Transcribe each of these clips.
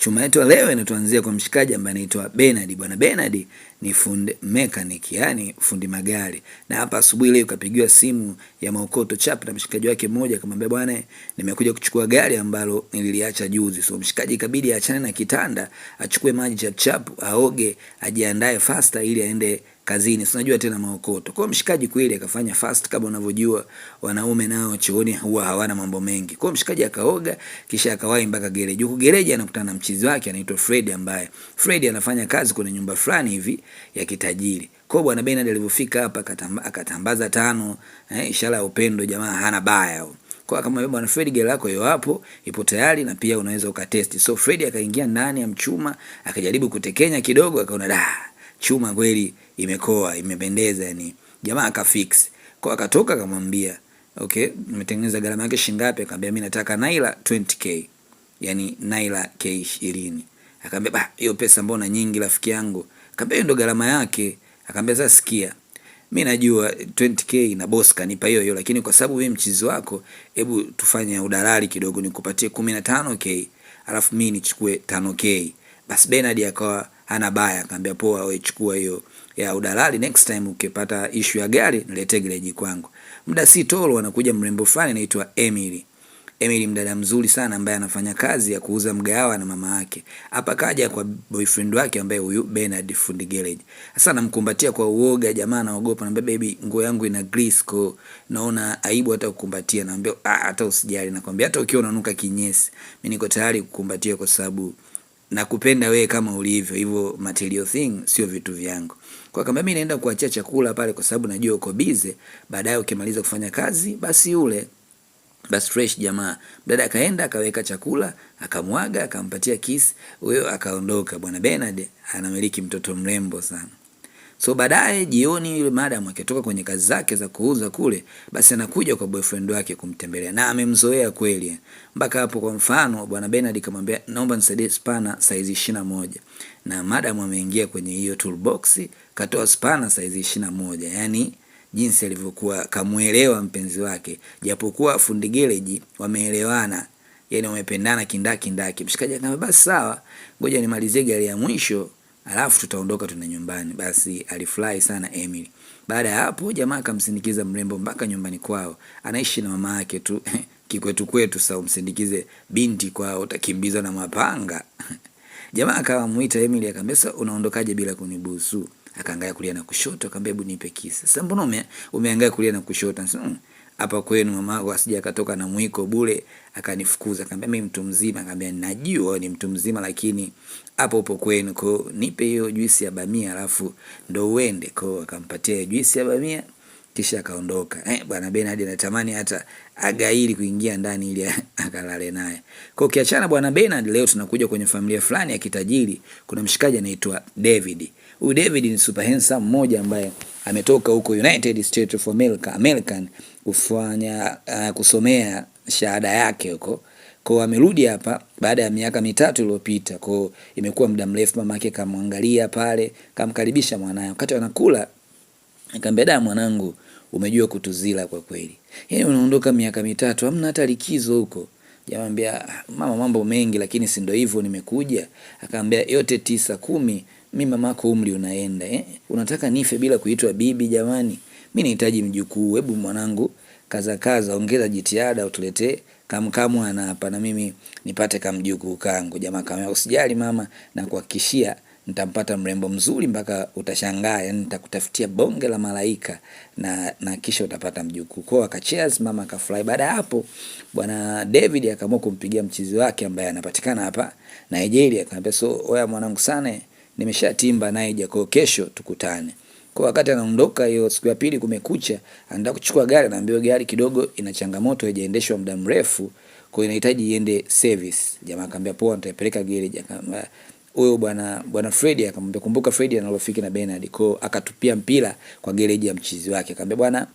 Chuma yetu leo inatuanzia kwa mshikaji ambaye anaitwa Bernard. Bwana Bernard ni fundi mechanic, yani fundi magari. Na hapa asubuhi leo kapigiwa simu ya maokoto chap na mshikaji wake mmoja, akamwambia bwana, nimekuja kuchukua gari ambalo nililiacha juzi. So mshikaji ikabidi aachane na kitanda, achukue maji chap chap, aoge, ajiandae faster ili aende kazini. Si unajua tena maokoto. Kwa mshikaji kweli akafanya fast, kama unavyojua wanaume nao chooni huwa hawana mambo mengi. Kwa mshikaji akaoga kisha akawahi mpaka gereji. Huko gereji anakutana na mchizi wake anaitwa Fred, ambaye Fred anafanya kazi kwenye nyumba fulani hivi ya kitajiri. Kwa bwana Bernard alivyofika hapa akatambaza tano, ishara ya upendo, jamaa hana baya. Kwa kama bwana Fred, gari lako hiyo hapo ipo tayari na pia unaweza ukatesti. So Fred akaingia ndani ya mchuma, akajaribu kutekenya kidogo, akaona chuma kweli imekoa, imependeza yani. Jamaa akafix. Kwa akatoka akamwambia, "Okay, nimetengeneza gharama yake shilingi ngapi?" Akamwambia, "Mimi nataka naira 20k." Yani naira K20. Akamwambia, hiyo pesa mbona nyingi rafiki yangu?" Akamwambia, "Ndio gharama yake." Akamwambia, "Sasa sikia, mimi najua 20k na boss kanipa hiyo, lakini kwa sababu wewe mchizi wako, hebu tufanye udalali kidogo, nikupatie 15k, alafu mimi nichukue 5k." Basi Bernard akawa hana baya, akamwambia, "Poa, wewe chukua hiyo ya udalali, next time ukipata issue ya gari niletee gereji kwangu." Muda si tolo anakuja mrembo fulani anaitwa Emily. Emily mdada mzuri sana ambaye anafanya kazi ya kuuza mgahawa na mama yake. Hapa kaja kwa boyfriend wake ambaye huyu Bernard fundi garage. Sasa anamkumbatia kwa uoga, jamaa anaogopa, anambia, "Baby, nguo yangu ina grease, ko naona aibu hata kukumbatia." Anambia, "Hata usijali, nakwambia hata ukiwa unanuka kinyesi, mimi niko tayari kukumbatia kwa sababu nakupenda wewe kama ulivyo, hivyo material thing sio vitu vyangu." Kwa kama mimi naenda kuachia chakula pale kwa sababu najua uko busy, baadaye ukimaliza kufanya kazi basi ule basi fresh. Jamaa dada akaenda akaweka chakula, akamwaga, akampatia kiss, huyo akaondoka. Bwana Bernard anamiliki mtoto mrembo sana. So baadaye jioni yule madam akitoka kwenye kazi zake za kuuza kule, basi anakuja kwa boyfriend wake kumtembelea na amemzoea kweli. Mpaka hapo kwa mfano bwana Bernard kamwambia, "Naomba nisaidie spana size 21." Na madam ameingia kwenye hiyo toolbox, katoa spana size 21. Yani jinsi alivyokuwa kamuelewa mpenzi wake, japokuwa fundi garage wameelewana, yani wamependana kindaki. Mshikaji akamwambia, "Basi sawa, ngoja nimalizie gari ya mwisho alafu tutaondoka tuna nyumbani." Basi alifurahi sana Emily. Baada ya hapo jamaa akamsindikiza mrembo mpaka nyumbani kwao. Anaishi na mama yake tu. Kikwetu sasa umsindikize binti kwao utakimbizwa na mapanga. Jamaa akamuita Emily akamwambia, "Sasa unaondokaje bila kunibusu?" Akaangalia kulia na kushoto, akamwambia, "Hebu nipe kiss." "Sasa mbona umeangalia kulia na kushoto?" "Hapa kwenu mama wangu asije akatoka na mwiko bure akanifukuza." Akamwambia, "Mimi mtu mzima." Akamwambia, "Najua ni mtu mzima lakini hapo upo kwenu, kwa nipe hiyo juisi ya bamia alafu ndo uende." Kwa akampatia juisi ya bamia kisha akaondoka. Bwana Bernard anatamani hata agairi kuingia ndani ili akalale naye. Kwa ukiachana bwana Bernard, leo tunakuja kwenye familia fulani ya kitajiri. Kuna mshikaji anaitwa David. Huyu David ni super handsome mmoja ambaye ametoka huko United States of American kufanya kusomea shahada yake huko. Kwa amerudi hapa baada ya miaka 3 iliyopita. Kwa imekuwa muda mrefu, mama yake kamwangalia pale, kamkaribisha mwanae. Wakati wanakula akamwambia, "Da mwanangu, umejua kutuzila kwa kweli. Yaani unaondoka miaka 3 hamna hata likizo huko." Jamwambia, "Mama, mambo mengi lakini si ndio hivyo nimekuja." Akamwambia, "Yote 9 10, mimi mamako umri unaenda. Unataka nife bila kuitwa bibi jamani? Mimi nahitaji mjukuu. Hebu mwanangu kaza, ongeza jitihada utuletee kamwana hapa na mimi nipate kamjukuu kangu." Jamaa akamwambia, "Usijali mama, na kuhakikishia nitampata mrembo mzuri mpaka utashangaa, yani nitakutafutia bonge la malaika na kisha utapata mjukuu." Kwa akacheers, mama akafurahi. Baada ya hapo bwana David akaamua kumpigia mchizi wake ambaye anapatikana hapa Nigeria. Akamwambia, "So oya mwanangu sana, nimeshatimba Nigeria, kwa kesho tukutane." Kwa wakati anaondoka hiyo siku ya pili kumekucha, anataka kuchukua gari, anaambiwa gari kidogo ina changamoto, haijaendeshwa muda mrefu, kwa inahitaji iende service. Jamaa akamwambia, "Poa, nitapeleka garage." Akamwambia huyo bwana Fred, akamwambia, "Kumbuka Fred ana rafiki na Bernard." Kwa akatupia mpira kwa garage ya mchizi wake. Akamwambia, "Bwana,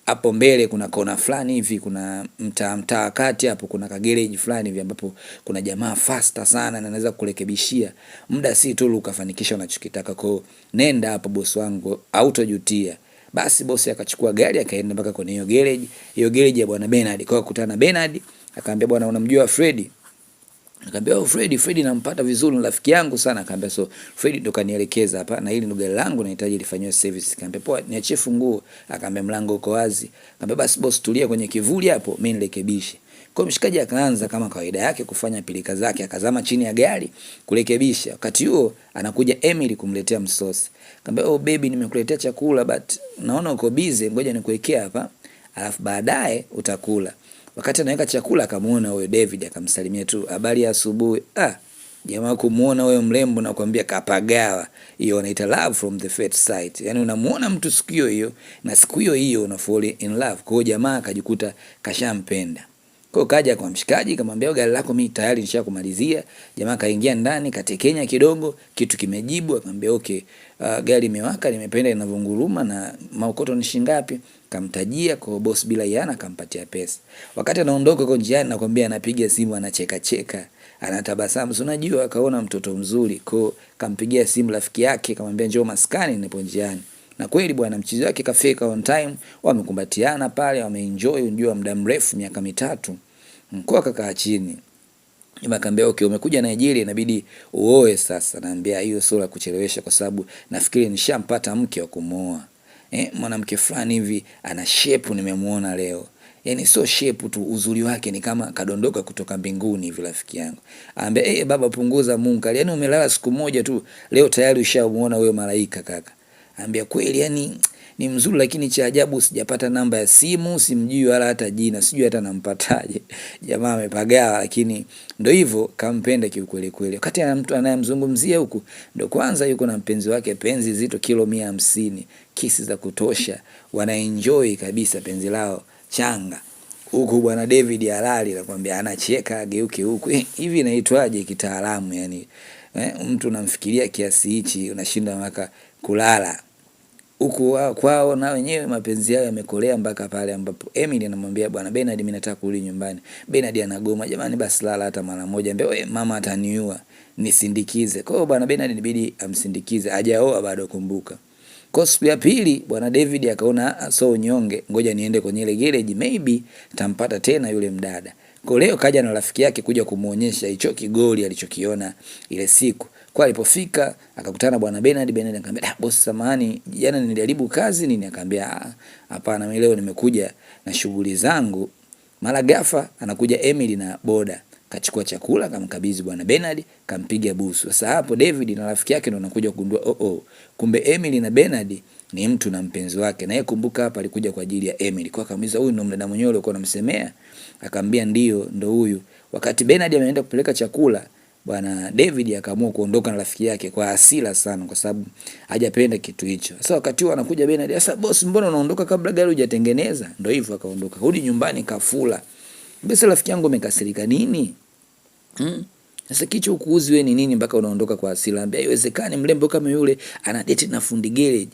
hapo mbele kuna kona fulani hivi, kuna mtaa kati hapo kuna ka garage fulani hivi ambapo kuna jamaa faster sana na anaweza kurekebishia. Muda si tu ukafanikisha unachokitaka. Kwa nenda hapo boss wangu, hautojutia." Basi bosi akachukua gari akaenda mpaka kwenye hiyo garage ya bwana Bernard. Kwa kukutana na Bernard, akamwambia, "Bwana, unamjua Fred?" Nikamwambia, "Oh, Fred nampata vizuri, rafiki yangu sana." Akamwambia, "So Fred ndo kanielekeza hapa na hili ndo gari langu nahitaji lifanywe service." Nikamwambia, "Poa, niachie funguo." Akamwambia, "Mlango uko wazi." Akamwambia, "Basi boss, tulia kwenye kivuli hapo, mimi nirekebishe." Kwa mshikaji akaanza kama kawaida yake kufanya pilika zake, akazama chini ya gari kurekebisha. Wakati huo anakuja Emily kumletea msosi. Akamwambia, "Oh baby, nimekuletea chakula but naona uko busy, ngoja nikuwekea hapa, alafu baadaye utakula." Wakati anaweka chakula akamuona huyo David, akamsalimia tu, "Habari ya asubuhi." Jamaa kumuona huyo mrembo na kuambia kapagawa. Hiyo inaita love from the first sight. Yaani unamuona mtu siku hiyo na siku hiyo una fall in love. Kwa hiyo jamaa akajikuta kashampenda. Kwa hiyo kaja kwa mshikaji kamwambia, "Gari lako mimi tayari nishakumalizia." Jamaa kaingia ndani katekenya kidogo, kitu kimejibu, akamwambia, "Okay, gari imewaka, nimependa inavunguruma na maokoto ni shilingi ngapi?" Kamtajia kwa boss bila yana, kampatia pesa. Wakati anaondoka kwa njiani nakwambia anapiga simu anacheka cheka, anatabasamu. So unajua akaona mtoto mzuri, kwa kampigia simu rafiki yake kamwambia, "Njoo maskani nipo njiani." Na kweli bwana mchizi wake kafika on time, wamekumbatiana pale, wameenjoy unjua muda mrefu miaka 3. Kwa kakaa chini. Nikamwambia, "Okay, umekuja Nigeria inabidi uoe sasa." Naambia hiyo sio la kuchelewesha kwa sababu nafikiri nishampata mke wa kumuoa. Mwanamke fulani hivi ana shape nimemuona leo. Yaani sio shape tu, uzuri wake ni kama kadondoka kutoka mbinguni hivi rafiki yangu. Anambia, baba punguza munkari. Yaani umelala siku moja tu, leo tayari ushamuona wewe malaika kaka." Anambia, "Kweli yani ni mzuri lakini cha ajabu sijapata namba ya simu, simjui wala hata jina, sijui hata nampataje." Jamaa amepagawa lakini ndio hivyo kampenda kiukweli kweli. Wakati ana mtu anayemzungumzia huku ndio kwanza yuko na mpenzi wake, penzi zito kilo 150, kisi za kutosha, wanaenjoy kabisa penzi lao changa. Huku bwana David halali nakwambia anacheka ageuke huku. Hivi inaitwaje kitaalamu yani? Mtu unamfikiria kiasi hichi unashinda maka kulala. Huku kwao na wenyewe mapenzi yao yamekolea mpaka pale ambapo Emily anamwambia, "Bwana Bernard, mimi nataka kurudi nyumbani." Bernard anagoma, "Jamani basi lala hata mara moja." Ambia, "Mama ataniua, nisindikize." Kwa hiyo bwana Bernard inabidi amsindikize, hajaoa bado kumbuka. Kwa siku ya pili bwana David akaona so unyonge, ngoja niende kwenye ile garage, maybe tampata tena yule mdada. Kwa leo kaja na rafiki yake kuja kumuonyesha hicho kigoli alichokiona ile siku. Kwa alipofika akakutana bwana Bernard. Bernard akamwambia, "Boss samahani, jana nilijaribu kazi nini?" Akamwambia, "Hapana, mimi leo nimekuja na shughuli zangu." Mara ghafla anakuja Emily na boda. Kachukua chakula kamkabidhi bwana Bernard, kampiga busu. Sasa hapo David na rafiki yake ndo wanakuja kugundua, kumbe Emily na Bernard ni mtu na mpenzi wake. Na yeye kumbuka hapa alikuja kwa ajili ya Emily. Kwa akamuuliza, "Huyu ndo mdada mwenyewe uliokuwa unamsemea?" Akamwambia, "Ndio, ndo huyu." Wakati Bernard ameenda kupeleka chakula, bwana David akaamua kuondoka na rafiki yake kwa hasira sana kwa sababu hajapenda kitu hicho. Sasa wakati huo anakuja Bernard, "Sasa boss, mbona unaondoka kabla gari hujatengeneza?" Ndio hivyo akaondoka. Rudi nyumbani kafula. Mbona rafiki yangu umekasirika nini? Sasa kicho ukuuzi wewe ni nini mpaka unaondoka kwa hasira? Ambia haiwezekani mrembo kama yule ana date na fundi garage.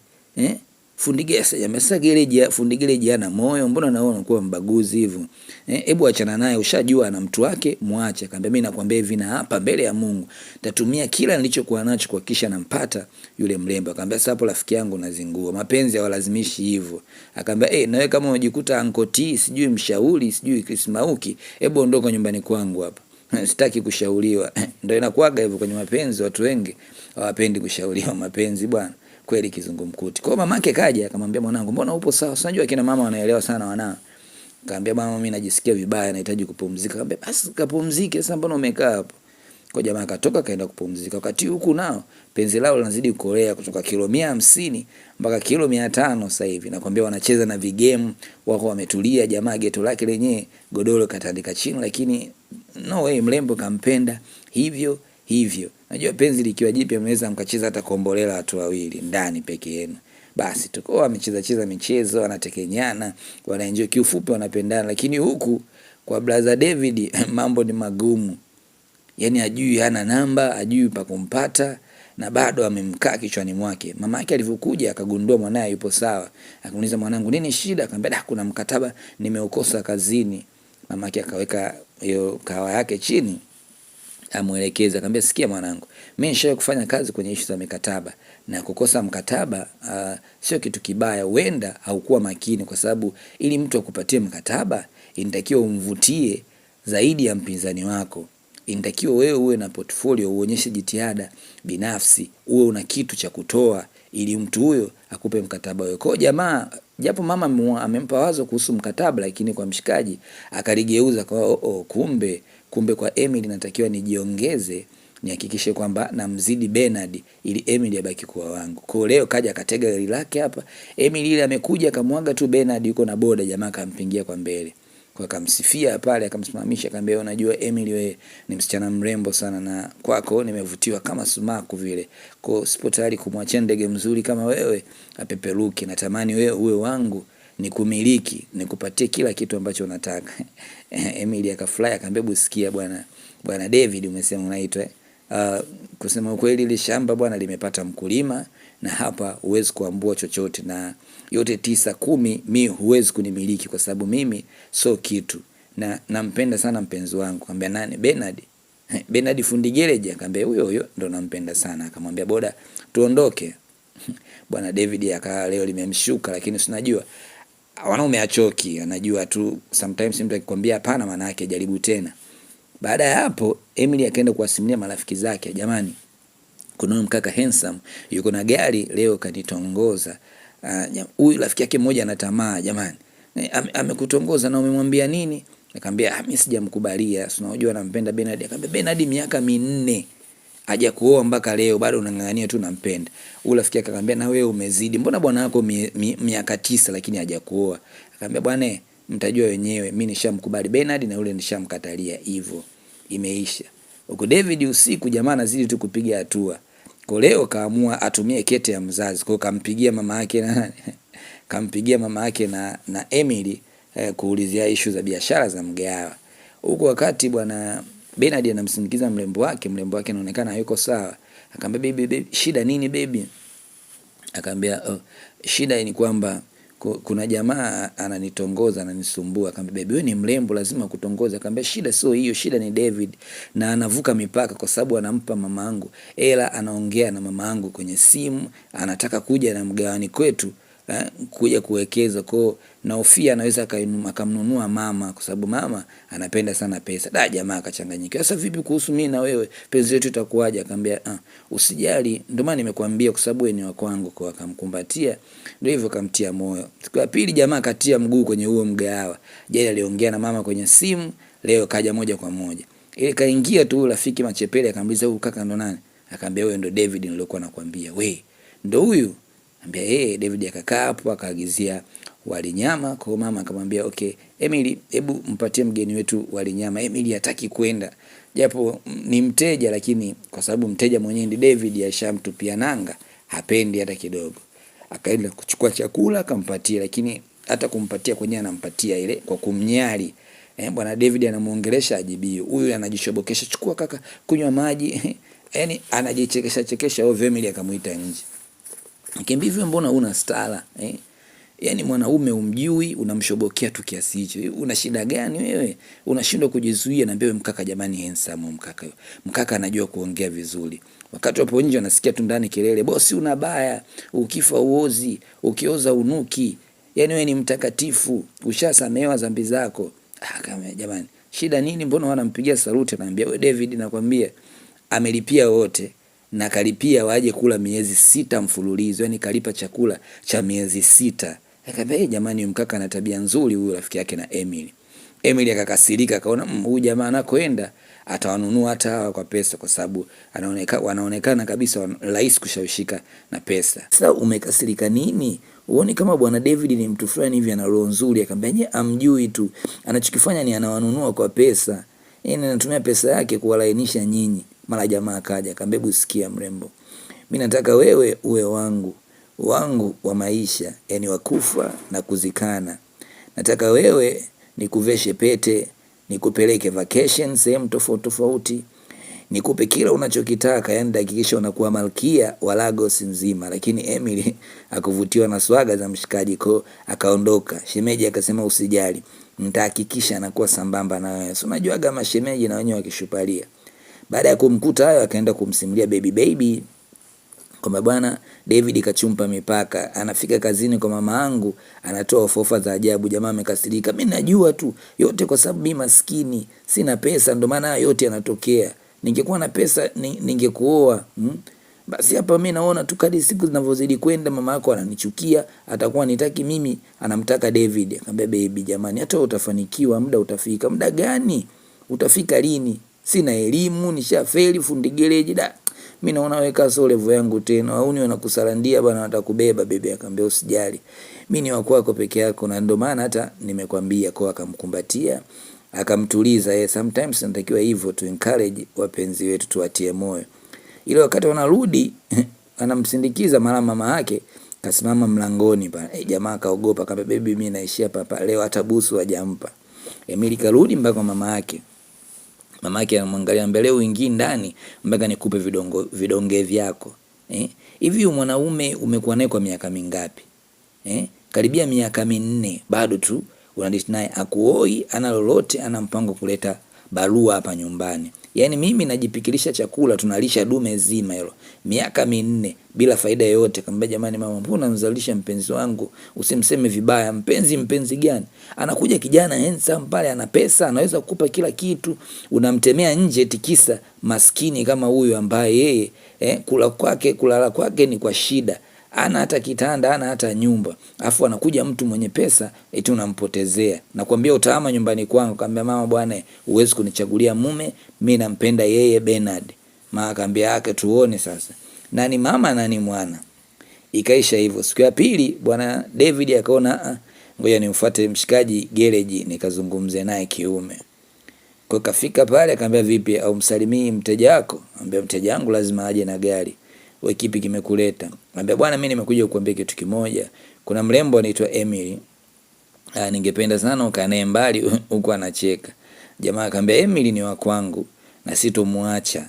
Fundi garage amesa garage ya fundi garage ana moyo, mbona naona unakuwa mbaguzi hivyo? Hebu achana naye, ushajua ana mtu wake, muache. Akamwambia, "Mimi nakwambia hivi na hapa mbele ya Mungu nitatumia kila nilichokuwa nacho kuhakikisha nampata yule mrembo." Akamwambia, "Sasa hapo rafiki yangu unazingua. Mapenzi hawalazimishi hivyo." Akamwambia, na wewe kama unajikuta Uncle T, sijui mshauri, sijui Chris Mauki, hebu ondoka nyumbani kwangu hapa. Sitaki kushauriwa." Ndio inakuaga hivyo kwenye mapenzi, watu wengi hawapendi kushauriwa mapenzi bwana. Kweli kizungumkuti. Kwa mamake kaja akamwambia, "Mwanangu, mbona upo sawa? Unajua kina mama wanaelewa sana wanao." Akamwambia, "Mama, mimi najisikia vibaya, nahitaji kupumzika." Akamwambia, "Basi kapumzike, sasa mbona umekaa hapo?" Kwa jamaa akatoka kaenda kupumzika. Wakati huku nao penzi lao linazidi kukolea kutoka kilo 150 mpaka kilo 500 sasa hivi. Nakwambia wanacheza na vigame, wako wametulia. Jamaa geto lake lenyewe godoro katandika chini, lakini no way mrembo kampenda hivyo hivyo. Najua penzi likiwa jipya mnaweza mkacheza hata kombolela watu wawili ndani peke yenu. Basi tuko wamecheza michezo, wanatekenyana, wanaenjoy, kiufupi wanapendana. Lakini huku kwa brother David mambo ni magumu. Yaani ajui hana namba, ajui pa kumpata na bado amemkaa kichwani mwake. Mama yake alivyokuja akagundua mwanae yupo sawa. Akamuuliza, "Mwanangu, nini shida?" Akamwambia, "Kuna mkataba nimeukosa kazini." Mama yake akaweka hiyo kawa yake chini, amuelekeza. Akamwambia, "Sikia mwanangu, mimi nishawahi kufanya kazi kwenye issue za mikataba na kukosa mkataba sio kitu kibaya. Huenda haukuwa makini kwa sababu ili mtu akupatie mkataba inatakiwa umvutie zaidi ya mpinzani wako. inatakiwa wewe uwe na portfolio, uonyeshe jitihada binafsi, uwe una kitu cha kutoa ili mtu huyo akupe mkataba wewe. Kwa jamaa, japo mama amempa wazo kuhusu mkataba, lakini kwa mshikaji akaligeuza kwa kumbe kwa Emily natakiwa nijiongeze, nihakikishe kwamba namzidi Bernard ili Emily abaki kuwa wangu. Kwa leo kaja akatega gari lake hapa. Emily ile amekuja akamwaga tu Bernard yuko na boda, jamaa akampingia kwa mbele. Kwa akamsifia pale, akamsimamisha, akamwambia unajua Emily, wewe ni msichana mrembo sana na kwako nimevutiwa kama sumaku vile. Kwa sipo tayari kumwachia ndege mzuri kama wewe apeperuki. Natamani wewe uwe wangu, nikumiliki, nikupatie kila kitu ambacho unataka. Emily akafly akamwambia sikia bwana David, umesema unaitwa kusema ukweli ile shamba bwana limepata mkulima, na hapa huwezi kuambua chochote, na yote 9-10 mimi huwezi kunimiliki kwa sababu mimi so kitu, na nampenda sana mpenzi wangu. Akamwambia nani? Bernard. Bernard fundi gereji. Akamwambia huyo ndo nampenda sana. Akamwambia boda tuondoke. Bwana David akaa leo limemshuka, lakini unajua wanaume achoki, anajua tu sometimes mtu akikwambia hapana maana yake jaribu tena. Baada ya hapo Emily akaenda kuwasimulia marafiki zake, jamani, kuna mkaka handsome yuko na gari leo kanitongoza. Huyu rafiki yake mmoja ana tamaa, jamani, amekutongoza na umemwambia nini? Akamwambia mimi sijamkubalia, unajua nampenda Bernard. Akamwambia Bernard miaka 4 haja kuoa mpaka leo bado unang'ang'ania tu nampenda. Ule rafiki yake akamwambia na wewe umezidi, mbona bwana wako miaka 9 lakini haja kuoa? Akamwambia bwana mtajua wenyewe, mimi nishamkubali Bernard na ule nishamkatalia, hivyo imeisha. Huko David usiku jamaa anazidi tu kupiga hatua. Kwa leo kaamua atumie kete ya mzazi. Kwa kampigia mama yake na Emily kuulizia issue za biashara za mgahawa. Huko wakati bwana Bernard anamsindikiza mrembo wake anaonekana hayuko sawa. Akamwambia baby, shida nini baby? Akamwambia shida ni kwamba kuna jamaa ananitongoza, ananisumbua. Akamwambia baby, wewe ni mrembo lazima kutongoza. Akamwambia shida sio hiyo, shida ni David, na anavuka mipaka kwa sababu anampa mamaangu ela, anaongea na mamaangu kwenye simu, anataka kuja na mgawani kwetu kuja kuwekeza kwao, na Ofia anaweza akamnunua mama kwa sababu mama anapenda sana pesa. Jamaa akachanganyikiwa. Sasa vipi kuhusu mimi na wewe, penzi letu itakuwaje? Akamwambia usijali, ndio maana nimekuambia kwa sababu wewe ni wa kwangu. Kwa akamkumbatia, ndio hivyo kamtia moyo. Siku ya pili jamaa katia mguu kwenye huo mgahawa. Jana aliongea na mama kwenye simu, leo kaja moja kwa moja. Ile kaingia tu rafiki machepele akamuuliza huyu kaka ndo nani? Akamwambia wewe ndo David nilokuwa nakwambia. We ndo huyu? Ambia David akakaa hapo akaagizia wali nyama. Kwa mama akamwambia okay Emily, hebu mpatie mgeni wetu wali nyama. Emily hataki kwenda, japo ni mteja, lakini kwa sababu mteja mwenyewe ndi David ashamtupia nanga, hapendi hata kidogo. Akaenda kuchukua chakula akampatia, lakini hata kumpatia kwenyewe anampatia ile kwa kumnyali. Bwana David anamuongelesha ajibii, huyu anajishobokesha, chukua kaka kunywa maji. Yaani anajichekesha Emily akamuita nje. Kimbivyo mbona una stala Yaani mwanaume umjui unamshobokea tu kiasi hicho. Una shida gani wewe? Unashindwa kujizuia na wewe mkaka, jamani handsome mkaka anajua kuongea vizuri. Wakati wapo nje anasikia tu ndani kelele, bosi una baya, ukifa uozi, ukioza unuki. Yaani wewe ni mtakatifu, ushasamehewa dhambi zako. Kama jamani, shida nini? Mbona wanampigia saluti? Anambia wewe David, nakwambia amelipia wote na kalipia waje kula miezi 6 mfululizo, yani kalipa chakula cha miezi 6. Akamwambia jamani, mkaka ana tabia nzuri huyu rafiki yake na Emily. Emily akakasirika, akaona huyu jamaa anakoenda atawanunua hata hawa kwa pesa, kwa sababu wanaonekana kabisa rahisi kushawishika na pesa. Sasa umekasirika nini? Uone kama bwana David ni mtu fulani hivi ana roho nzuri. Akamwambia amjui tu, anachokifanya ni anawanunua kwa pesa, yani anatumia pesa yake kuwalainisha nyinyi. Mara jamaa akaja akamwambia sikia mrembo, mimi nataka wewe uwe wangu wa maisha, yani wakufa na kuzikana. Nataka wewe nikuveshe pete, nikupeleke vacation sehemu tofauti, nikupe kila unachokitaka, yani hakikisha unakuwa malkia wa Lagos nzima. Lakini Emily akuvutiwa na swaga za mshikaji ko akaondoka. Shemeji akasema usijali, nitahakikisha anakuwa sambamba na wewe. So unajua kama shemeji na wenyewe wakishupalia. Baada ya kumkuta hayo akaenda kumsimulia baby kwamba bwana David kachumpa mipaka, anafika kazini kwa mama yangu anatoa ofa za ajabu. Jamaa amekasirika, mimi najua tu yote kwa sababu mimi maskini sina pesa, ndio maana yote yanatokea. Ningekuwa na pesa ningekuoa. Basi hapa mimi naona tu kadri siku zinavyozidi kwenda mama yako ananichukia, atakuwa nitaki mimi, anamtaka David. Akamwambia baby, jamani, hata utafanikiwa, muda utafika. Muda gani? Utafika lini? Sina elimu, nishafeli fundi gereji da. Mimi naona weka so level yangu tena. Au ni wanakusalandia bwana, watakubeba bebe. Akamwambia usijali, mimi ni wako wako peke yako, na ndio maana hata nimekwambia. Kwa akamkumbatia akamtuliza. Sometimes natakiwa hivyo tu encourage wapenzi wetu, tuwatie moyo. Ile wakati wanarudi anamsindikiza, mara mama yake kasimama mlangoni pale. Jamaa kaogopa, akamwambia baby, mimi naishia hapa leo, hata busu hajampa. Emily karudi mpaka mama yake. Mama yake anamwangalia, mbele uingii ndani mpaka nikupe vidonge vyako. Hivi mwanaume umekuwa naye kwa miaka mingapi? Karibia miaka 4 bado tu unadishi naye, akuoi, ana lolote, ana mpango kuleta barua hapa nyumbani. Yaani mimi najipikilisha chakula, tunalisha dume zima hilo. Miaka 4 bila faida yoyote. Akamwambia jamani mama, mbona unazalisha mpenzi wangu? Usimseme vibaya. Mpenzi gani? Anakuja kijana handsome pale, ana pesa, anaweza kukupa kila kitu. Unamtemea nje tikisa maskini kama huyu ambaye yeye kulala kwake ni kwa shida. Ana hata kitanda, ana hata nyumba. Afu anakuja mtu mwenye pesa eti unampotezea. Nakwambia utahama nyumbani kwangu. Akamwambia mama, bwana huwezi kunichagulia mume, mimi nampenda yeye Bernard. Mama akamwambia yake tuone sasa nani mama nani mwana. Ikaisha hivyo. Siku ya pili bwana David akaona ngoja nimfuate mshikaji gereji nikazungumze naye kiume. Kwa kafika pale akamwambia vipi, au msalimii mteja wako? Akamwambia mteja wangu lazima aje na gari. Wewe kipi kimekuleta? Akamwambia bwana mimi nimekuja kukuambia kitu kimoja. Kuna mrembo anaitwa Emily. Ningependa sana ukanae mbali huko. Anacheka. Jamaa akamwambia Emily ni wa kwangu na sitomwacha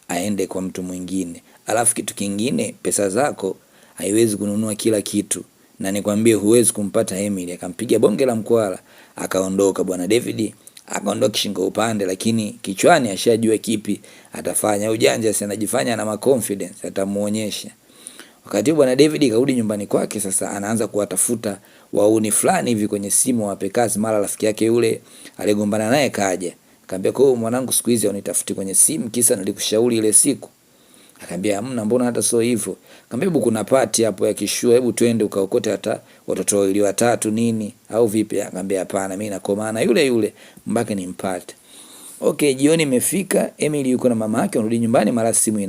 aende kwa mtu mwingine. Alafu kitu kingine, pesa zako haiwezi kununua kila kitu. Na nikwambie huwezi kumpata Emily. Akampiga bonge la mkwala, akaondoka. Bwana David akaondoka kishingo upande, lakini kichwani ashajua kipi atafanya. Ujanja si anajifanya na confidence, atamuonyesha. Wakati bwana David karudi nyumbani kwake, sasa anaanza kuwatafuta wauni fulani hivi kwenye simu wape kazi. Mara rafiki yake yule aligombana naye kaja. Akamwambia kwa mwanangu siku hizi unitafuti kwenye simu, kisa nilikushauri ile siku. Akamwambia hamna, mbona hata sio hivyo. Akamwambia kuna party hapo ya kishua, hebu twende ukaokote hata watoto wawili watatu nini au vipi? Akamwambia hapana, mimi nakomana yule mpaka nimpate. Okay, jioni imefika. Emily yuko na mama yake, anarudi nyumbani, mara simu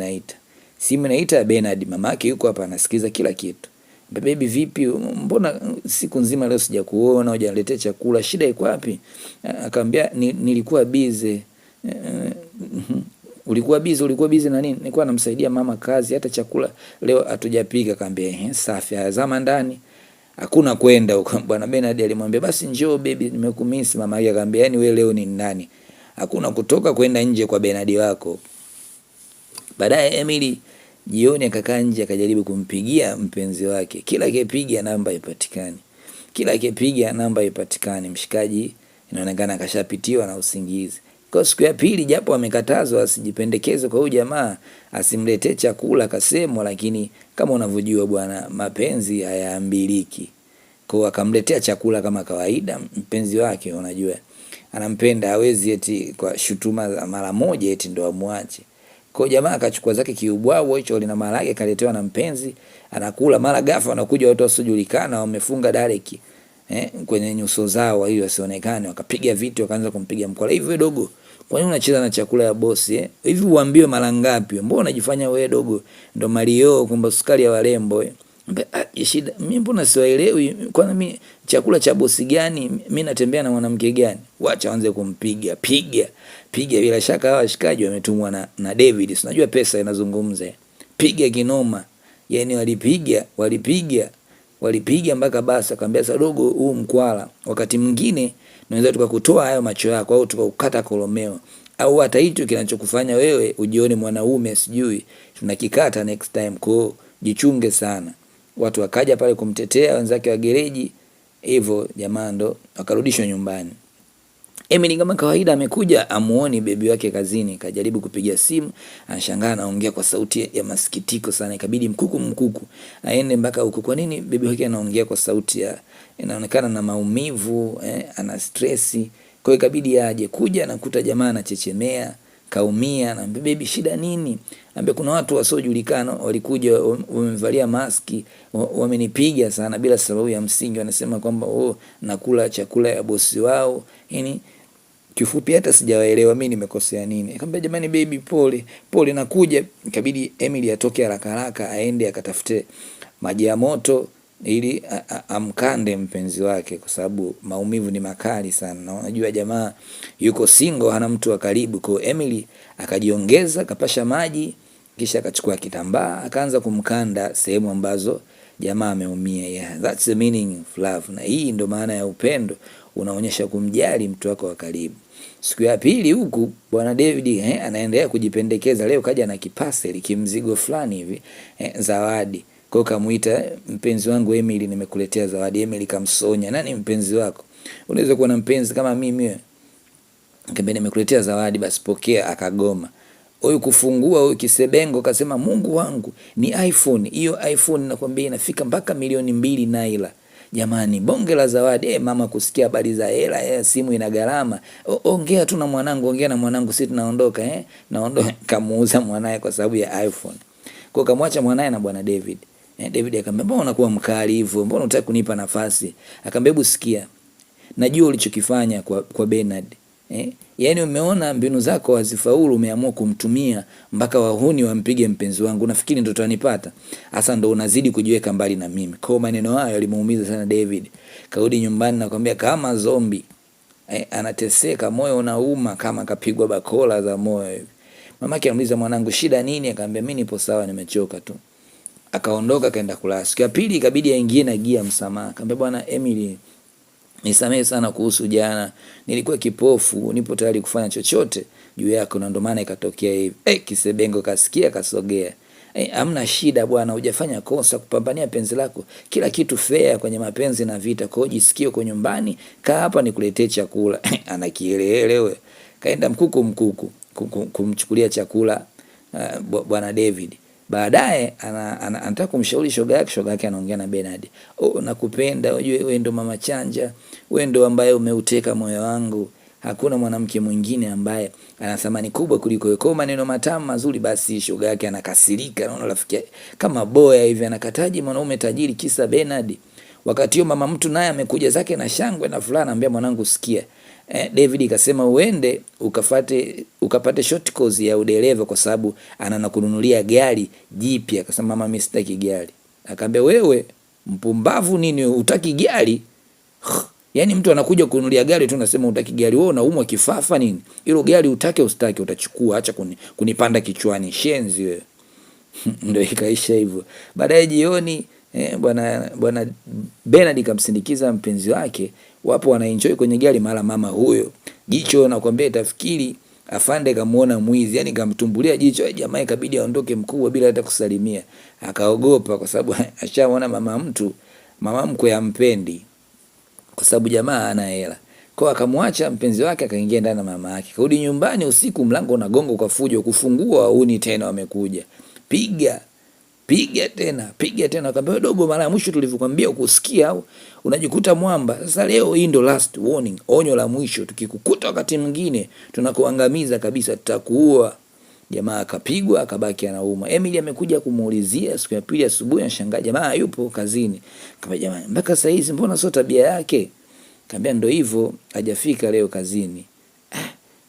inaita Bernard. Mama yake yuko hapa anasikiza kila kitu. Baby vipi, mbona siku nzima leo sijakuona, hujaniletea chakula, shida iko wapi? Akamwambia nilikuwa busy. Ulikuwa busy na nini? Nilikuwa namsaidia mama kazi, hata chakula leo hatujapika. Akamwambia safi, azama ndani. Hakuna kwenda huko. Bwana Bernard alimwambia basi njoo baby, nimekumisi. Mama yake akamwambia yani wewe leo ni nani? Hakuna kutoka kwenda nje kwa Bernard wako. Baadaye Emily jioni akakaa nje akajaribu kumpigia mpenzi wake. Kila akipiga namba haipatikani. Mshikaji inaonekana akashapitiwa na usingizi. Kwa siku ya pili, japo amekatazwa asijipendekeze kwa huyu jamaa, asimletee chakula kasemwa, lakini kama unavyojua bwana, mapenzi hayaambiliki. Kwa akamletea chakula kama kawaida. Mpenzi wake unajua anampenda, hawezi eti kwa shutuma za mara moja eti ndo amwache. Kwa jamaa akachukua zake kiubwao hicho lina malage, kaletewa na mpenzi, anakula. Mara ghafla wanakuja watu wasiojulikana, wamefunga dareki kwenye nyuso zao ili wasionekane, wakapiga vitu, wakaanza kumpiga mkwala. Hivi wewe dogo, kwa nini unacheza na chakula ya bosi? Hivi uambiwe mara ngapi? Mbona unajifanya wewe dogo ndo Mario kumbe sukari ya warembo? Shida mimi mbona siwaelewi, kwani mimi chakula cha bosi gani? Mimi natembea na mwanamke gani? Wacha anze kumpiga piga. Bila shaka hawa washikaji wametumwa na David. Unajua pesa inazungumza. Piga kinoma. Yaani walipiga mpaka basi. Akamwambia sasa dogo, huu mkwala wakati mwingine naweza tukakutoa hayo macho yako au tukakukata kolomeo, au hata hicho kinachokufanya wewe ujione mwanaume sijui tunakikata next time. Kwa jichunge sana. Watu wakaja pale kumtetea wenzake wa gereji. Hivyo jamaa ndo akarudishwa nyumbani. Emily kama kawaida amekuja amuoni bebi wake kazini, kajaribu kupiga simu, anashangaa anaongea kwa sauti ya masikitiko sana, ikabidi mkuku aende mpaka huko. Kwa nini bebi wake anaongea kwa sauti ya inaonekana na maumivu, ana stress. Kwa hiyo ikabidi aje, kuja nakuta jamaa anachechemea, kaumia, na bebi shida nini? Ambaye kuna watu wasiojulikana walikuja wamevalia maski, wamenipiga sana bila sababu ya msingi, wanasema kwamba nakula chakula ya bosi wao. Yaani kifupi hata sijawaelewa mimi nimekosea nini. Nikamwambia jamani baby pole nakuja. Ikabidi Emily atoke haraka aende akatafute maji ya moto ili amkande mpenzi wake, kwa sababu maumivu ni makali sana. Na unajua jamaa yuko single, hana mtu wa karibu. Kwa Emily akajiongeza, kapasha maji, kisha akachukua kitambaa akaanza kumkanda sehemu ambazo jamaa ameumia. Yeah, that's the meaning of love. Na hii ndo maana ya upendo, unaonyesha kumjali mtu wako wa karibu. Siku ya pili huku bwana David anaendelea kujipendekeza. Leo kaja na kipaseli kimzigo fulani hivi, zawadi. Kwa hiyo kamuita, mpenzi wangu Emily, nimekuletea zawadi. Emily kamsonya, nani mpenzi wako? Unaweza kuwa na mpenzi kama mimi? Nikamwambia nimekuletea zawadi, basi pokea. Akagoma. Huyu kufungua, huyu kisebengo kasema Mungu wangu ni iPhone. Hiyo iPhone nakwambia inafika mpaka milioni 2 naira. Jamani, bonge la zawadi. Mama kusikia habari za hela, simu ina gharama. Ongea tu na mwanangu, sisi tunaondoka. Naondoka. Kamuuza mwanae kwa sababu ya iPhone. Kwa kamwacha mwanae na bwana David. David akamwambia mbona unakuwa mkali hivyo? Mbona unataka kunipa nafasi? Akamwambia hebu sikia, najua ulichokifanya kwa Bernard. Yaani umeona mbinu zako hazifaulu, umeamua kumtumia mpaka wahuni wampige mpenzi wangu. Nafikiri ndo tutanipata. Hasa ndo unazidi kujiweka mbali na mimi. Kwa maneno hayo yalimuumiza sana David. Karudi nyumbani na kumwambia kama zombie. Anateseka, moyo unauma kama kapigwa bakola za moyo hivi. Mamake amuuliza mwanangu shida nini? Akamwambia mimi nipo sawa, nimechoka tu. Akaondoka kaenda kulala. Siku ya pili ikabidi aingie na gia msamaha. Akamwambia bwana Emily, nisamehe sana kuhusu jana. Nilikuwa kipofu, nipo tayari kufanya chochote juu yako na ndo maana ikatokea hivi. Kisebengo kasikia kasogea. Hamna shida bwana, hujafanya kosa kupambania penzi lako. Kila kitu fair kwenye mapenzi na vita. Kwa hiyo jisikie uko nyumbani, kaa hapa nikuletee chakula. Anakielewe. Kaenda mkuku kumchukulia chakula bwana David. Baadaye anataka kumshauri shoga yake anaongea na Bernard. Nakupenda, wewe ndo mama chanja, wewe ndo ambaye umeuteka moyo wangu. Hakuna mwanamke mwingine ambaye ana thamani kubwa kuliko wewe. Kwa maneno matamu mazuri. Basi shoga yake anakasirika, naona rafiki kama boya hivi, anakataji mwanaume tajiri kisa Bernard. Wakati huo mama mtu naye amekuja zake na shangwe na fulana, anambia mwanangu sikia. David akasema uende ukapate short course ya udereva kwa sababu ananakununulia gari jipya. Akasema mama mimi sitaki gari. Akamwambia wewe mpumbavu nini utaki gari? Yaani mtu anakuja kununulia gari tu unasema utaki gari. Wewe unaumwa kifafa nini? Hilo gari utake usitaki utachukua, acha kunipanda kichwani. Shenzi wewe. Ndio ikaisha hivyo. Baadaye jioni bwana Bernard kamsindikiza mpenzi wake, wapo wanaenjoy kwenye gari, mara mama huyo jicho nakwambia itafikiri afande kamuona mwizi, yani kamtumbulia jicho. Jamaa ikabidi aondoke mkubwa bila hata kusalimia. Akaogopa kwa sababu ashaona mama mkwe ampendi kwa sababu jamaa ana hela. Kwa akamwacha mpenzi wake akaingia ndani na mama yake. Karudi nyumbani usiku, mlango unagonga kwa fujo, kufungua uni tena wamekuja. Piga tena. Akamwambia dogo, mara ya mwisho tulivyokuambia ukusikia au unajikuta mwamba. Sasa leo hii ndo last warning, onyo la mwisho. Tukikukuta wakati mwingine tunakuangamiza kabisa, tutakuua. Jamaa akapigwa akabaki anauma. Emily amekuja kumuulizia siku ya pili asubuhi, anashangaa jamaa yupo kazini. Akamwambia jamaa mpaka saa hizi mbona sio tabia yake? Akamwambia ndo hivyo hajafika leo kazini.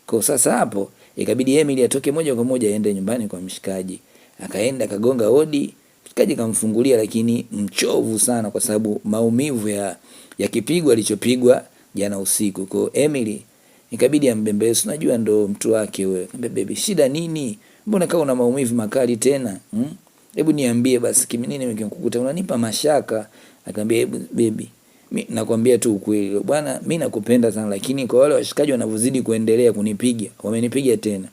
Kwa sasa hapo ikabidi Emily atoke moja kwa moja aende nyumbani kwa mshikaji. Akaenda akagonga hodi, mshikaji kamfungulia, lakini mchovu sana kwa sababu maumivu ya kipigo alichopigwa jana usiku. Kwa Emily ikabidi ambembeleze, unajua ndo mtu wake wewe. Akamwambia baby shida nini? Mbona kama una maumivu makali tena? Hebu niambie basi kimi nini nimekukuta unanipa mashaka. Akamwambia hebu baby, mimi nakwambia tu ukweli bwana, mimi nakupenda sana, lakini kwa wale washikaji wanavyozidi kuendelea kunipiga, wamenipiga tena.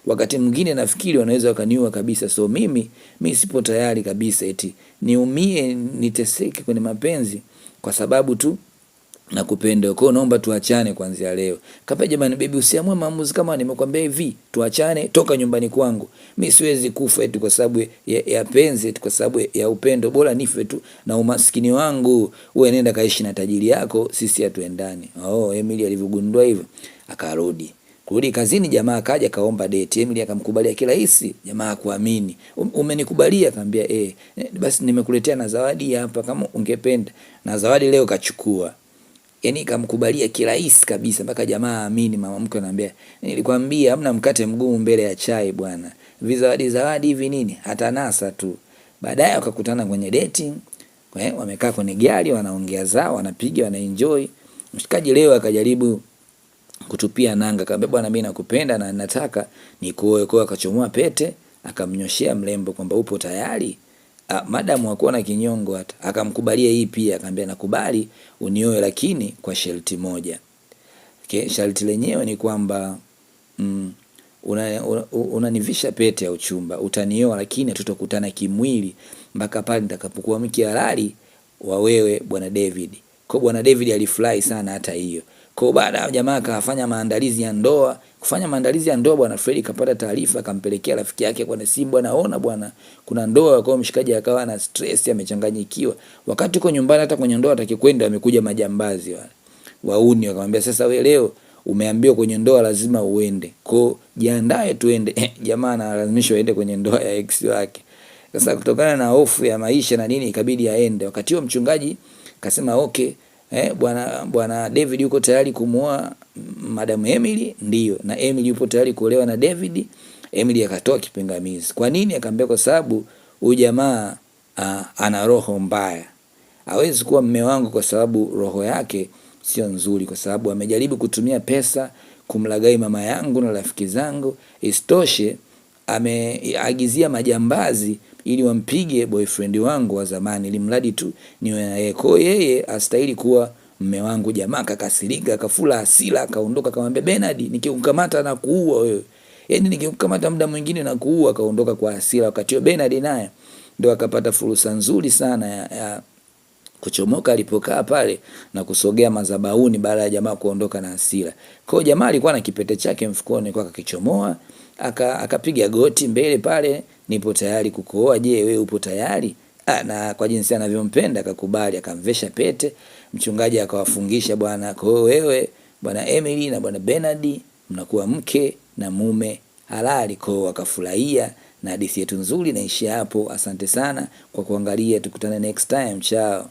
Wakati mwingine nafikiri wanaweza wakaniua kabisa. So mimi sipo tayari kabisa eti niumie niteseke kwenye mapenzi kwa sababu tu nakupenda, kwa naomba tuachane kuanzia leo. Kaambia jamani baby, usiamue maamuzi kama nimekwambia hivi, tuachane, toka nyumbani kwangu. Mimi siwezi kufa eti kwa sababu ya penzi, eti kwa sababu ya upendo, bora nife tu na umaskini wangu. Wewe nenda kaishi na tajiri yako, sisi hatuendani. Emily alivyogundua hivyo, akarudi. Kurudi kazini, jamaa akaja kaomba date. Emily akamkubalia kirahisi, jamaa kuamini. Umenikubalia? Akamwambia basi nimekuletea na zawadi hapa kama ungependa. Na zawadi leo kachukua. Yaani kamkubalia kirahisi kabisa mpaka jamaa amini. Mama mke anambia, nilikwambia hamna mkate mgumu mbele ya chai bwana. Zawadi hivi nini? Hata nasa tu. Baadaye wakakutana kwenye dating. Wamekaa kwenye gari wanaongea zao, wanapiga, wanaenjoy. Mshikaji leo akajaribu kutupia nanga, akamwambia bwana mimi nakupenda na nataka nikuoe. Kwa akachomoa pete, akamnyoshia mlembo kwamba upo tayari. Madam hakuwa na kinyongo hata. Akamkubalia hii pia, akamwambia nakubali unioe lakini kwa sharti moja. Sharti lenyewe ni kwamba unanivisha pete ya uchumba, utanioa lakini hatutakutana kimwili mpaka pale nitakapokuwa mke halali wa wewe bwana David. Kwa bwana David alifurahi sana hata hiyo. Kwa baada ya jamaa akafanya maandalizi ya ndoa, bwana Fred kapata taarifa, akampelekea rafiki yake kwa simu, bwana naona bwana kuna ndoa. Kwa mshikaji akawa na stress, amechanganyikiwa. Wakati uko nyumbani hata kwenye ndoa atakikwenda, amekuja majambazi wale. Wauni wakamwambia sasa wewe leo umeambiwa kwenye ndoa lazima uende. Kwa jiandae tuende. Jamaa analazimishwa aende kwenye ndoa ya ex wake. Sasa kutokana na hofu ya maisha na nini ikabidi aende. Wakati huo mchungaji akasema okay, bwana David yuko tayari kumuoa Madam Emily, ndio. Na Emily yupo tayari kuolewa na David. Emily akatoa kipingamizi. Kwa nini? Akamwambia kwa sababu huyu jamaa ana roho mbaya. Hawezi kuwa mume wangu kwa sababu roho yake sio nzuri, kwa sababu amejaribu kutumia pesa kumlagai mama yangu na rafiki zangu. Isitoshe ameagizia majambazi ili wampige boyfriend wangu wa zamani, ili mradi tu niwe na yeye. Kwa yeye astahili kuwa mume wangu. Jamaa akakasirika, akafula hasira, akaondoka. Akamwambia Bernard, nikikukamata na kuua wewe, yaani nikikukamata muda mwingine na kuua. Akaondoka kwa hasira. Wakati huo Bernard naye ndio akapata fursa nzuri sana ya kuchomoka alipokaa pale na kusogea madhabahuni baada ya jamaa kuondoka na hasira. Kwa jamaa alikuwa na kipete chake mfukoni, kwa akakichomoa, akapiga goti mbele pale, nipo tayari kukuoa, je wewe upo tayari? Na kwa jinsi anavyompenda akakubali, akamvesha pete. Mchungaji akawafungisha bwana, kwa wewe bwana Emily na bwana Bernard mnakuwa mke na mume halali. Kwa wakafurahia, na hadithi yetu nzuri naishia hapo. Asante sana kwa kuangalia, tukutane next time, chao.